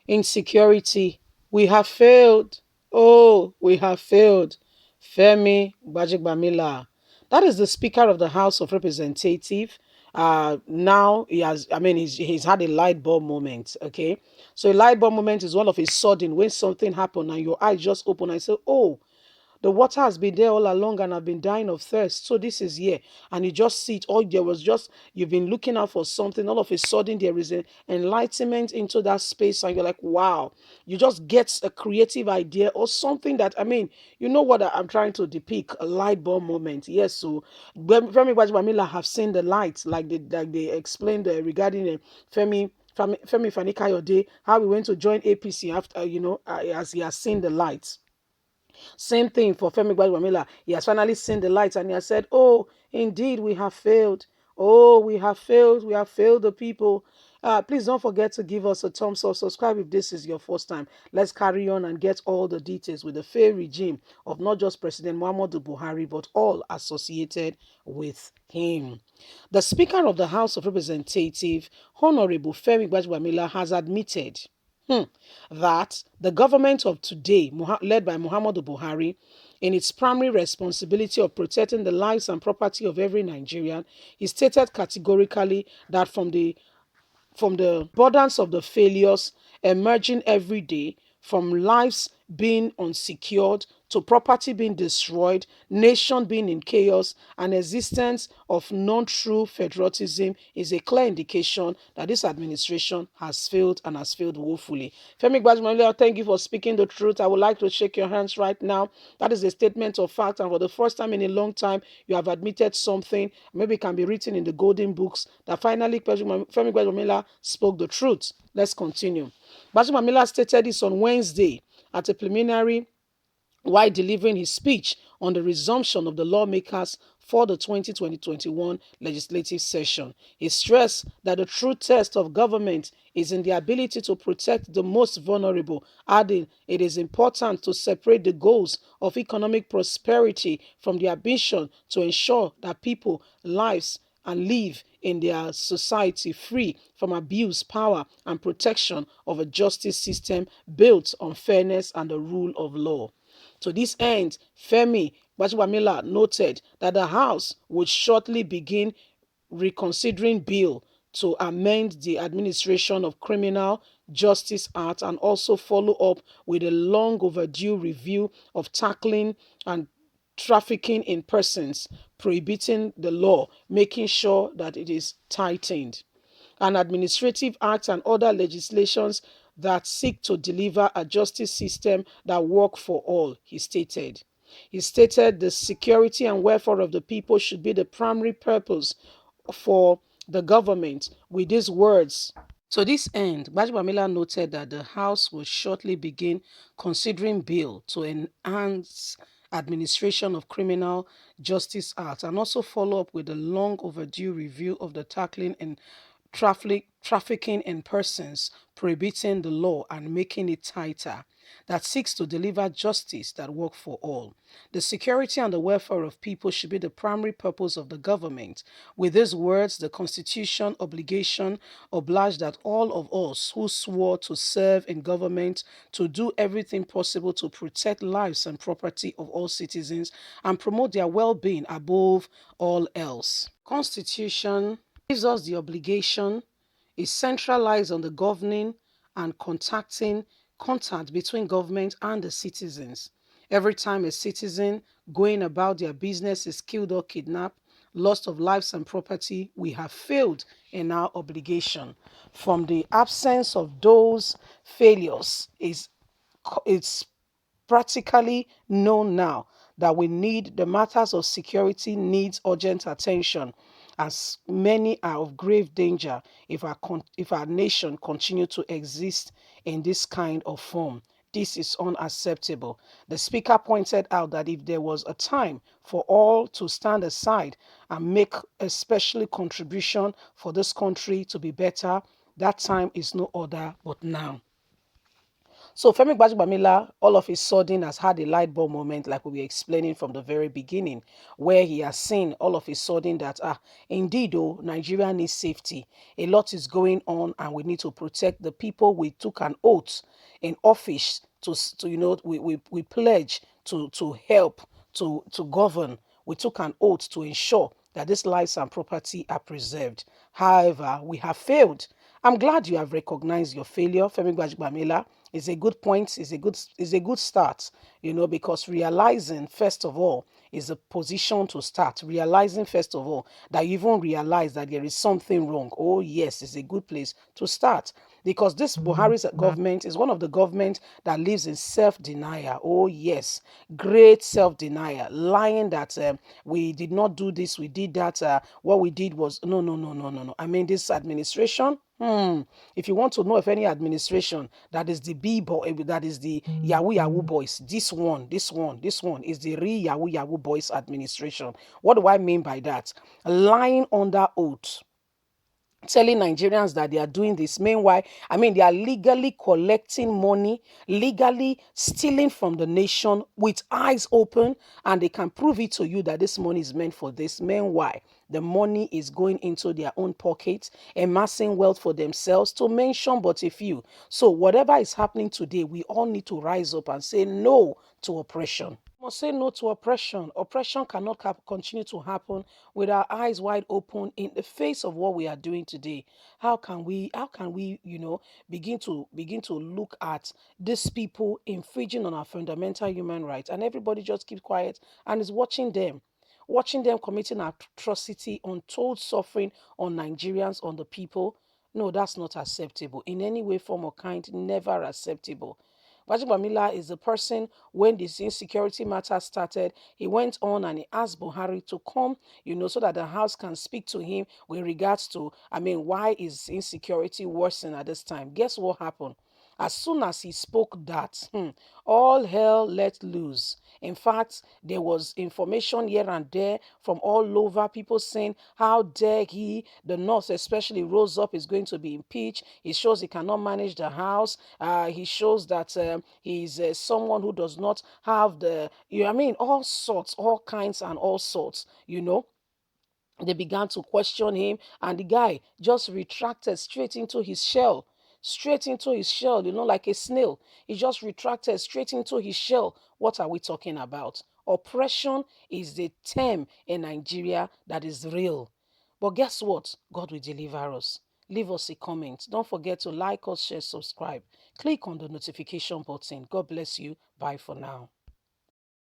Insecurity. We have failed. Oh, we have failed. Femi Gbajebiamila. That is the Speaker of the House of Representatives. Now he has, he's had a light bulb moment. Okay, so a light bulb moment is all of a sudden when something happened and your eyes just open and say, "Oh, the water has been there all along and I've been dying of thirst. So this is here." And you just see it. All there was just, you've been looking out for something. All of a sudden, there is an enlightenment into that space. And you're like, wow. You just get a creative idea or something that, you know what I'm trying to depict, a light bulb moment. Yes. So Femi Gbajebiamila have seen the light, like they explained regarding Femi Fanikayode, how he went to join APC after, as he has seen the light. Same thing for Femi Gbajebiamila. He has finally seen the light and he has said, "Oh, indeed, we have failed. Oh, we have failed. We have failed the people." Please don't forget to give us a thumbs up. Subscribe if this is your first time. Let's carry on and get all the details with the fair regime of not just President Muhammadu Buhari, but all associated with him. The Speaker of the House of Representatives, Honorable Femi Gbajebiamila, has admitted that the government of today, led by Muhammadu Buhari, in its primary responsibility of protecting the lives and property of every Nigerian, he stated categorically that from the abundance of the failures emerging every day, from lives being unsecured to property being destroyed, nation being in chaos, and existence of non-true federalism is a clear indication that this administration has failed and has failed woefully. Femi Gbajebiamila, thank you for speaking the truth. I would like to shake your hands right now. That is a statement of fact, and for the first time in a long time, you have admitted something. Maybe it can be written in the golden books that finally Femi Gbajebiamila spoke the truth. Let's continue. Gbajebiamila stated this on Wednesday at a preliminary while delivering his speech on the resumption of the lawmakers for the 2020-21 legislative session. He stressed that the true test of government is in the ability to protect the most vulnerable, adding it is important to separate the goals of economic prosperity from the ambition to ensure that people lives and live in their society free from abuse, power, and protection of a justice system built on fairness and the rule of law. To this end, Femi Gbajebiamila noted that the House would shortly begin reconsidering bill to amend the Administration of Criminal Justice Act and also follow up with a long overdue review of tackling and trafficking in persons, prohibiting the law, making sure that it is tightened, and administrative acts and other legislations that seek to deliver a justice system that works for all, he stated. He stated the security and welfare of the people should be the primary purpose for the government. With these words, to this end, Gbajebiamila noted that the House will shortly begin considering bill to enhance administration of Criminal Justice Act and also follow up with a long overdue review of the tackling and trafficking in persons, prohibiting the law and making it tighter, that seeks to deliver justice that works for all. The security and the welfare of people should be the primary purpose of the government. With these words, the Constitution obligation obliged that all of us who swore to serve in government to do everything possible to protect lives and property of all citizens and promote their well-being above all else. Constitution gives us the obligation, is centralized on the governing and contact between government and the citizens. Every time a citizen going about their business is killed or kidnapped, loss of lives and property, we have failed in our obligation. From the absence of those failures, it's practically known now that we need the matters of security needs urgent attention, as many are of grave danger if our nation continue to exist in this kind of form. This is unacceptable. The speaker pointed out that if there was a time for all to stand aside and make a special contribution for this country to be better, that time is no other but now. So Femi Gbajebiamila all of a sudden has had a light bulb moment, like we were explaining from the very beginning, where he has seen all of a sudden that indeed, oh, Nigeria needs safety. A lot is going on, and we need to protect the people. We took an oath in office to we pledge to help to govern. We took an oath to ensure that these lives and property are preserved. However, we have failed. I'm glad you have recognized your failure, Femi Gbajebiamila. It's a good point. It's a good start, because realizing first of all is a position to start. Realizing first of all that you even realize that there is something wrong. Oh yes, it's a good place to start, because this Buhari's government is one of the government that lives in self-denial. Oh yes, great self-denial, lying that we did not do this, we did that. What we did was no, no, no, no, no, no. I mean, this administration. If you want to know if any administration that is the B boy, that is the Yahoo Yahoo boys, this one is the real Yahoo Yahoo boys administration. What do I mean by that? Lying under oath, telling Nigerians that they are doing this. Meanwhile, I mean, they are legally collecting money, legally stealing from the nation with eyes open, and they can prove it to you that this money is meant for this. Meanwhile, the money is going into their own pockets, amassing wealth for themselves, to mention but a few. So, whatever is happening today, we all need to rise up and say no to oppression. Must say no to oppression. Oppression cannot continue to happen with our eyes wide open in the face of what we are doing today. How can we begin to look at these people infringing on our fundamental human rights, and everybody just keep quiet and is watching them committing atrocity, untold suffering on Nigerians, on the people. No, that's not acceptable in any way, form, or kind. Never acceptable. Gbajebiamila is the person, when this insecurity matter started, he went on and he asked Buhari to come, so that the house can speak to him with regards to, I mean, why is insecurity worsening at this time? Guess what happened? As soon as he spoke that, all hell let loose. In fact, there was information here and there from all over, people saying, how dare he, the North especially, rose up, is going to be impeached. He shows he cannot manage the house. He shows that he's someone who does not have all sorts, all kinds and all sorts. They began to question him, and the guy just retracted straight into his shell, like a snail. He just retracted straight into his shell. What are we talking about? Oppression is the term in Nigeria that is real. But guess what? God will deliver us. Leave us a comment. Don't forget to like us, share, subscribe. Click on the notification button. God bless you. Bye for now.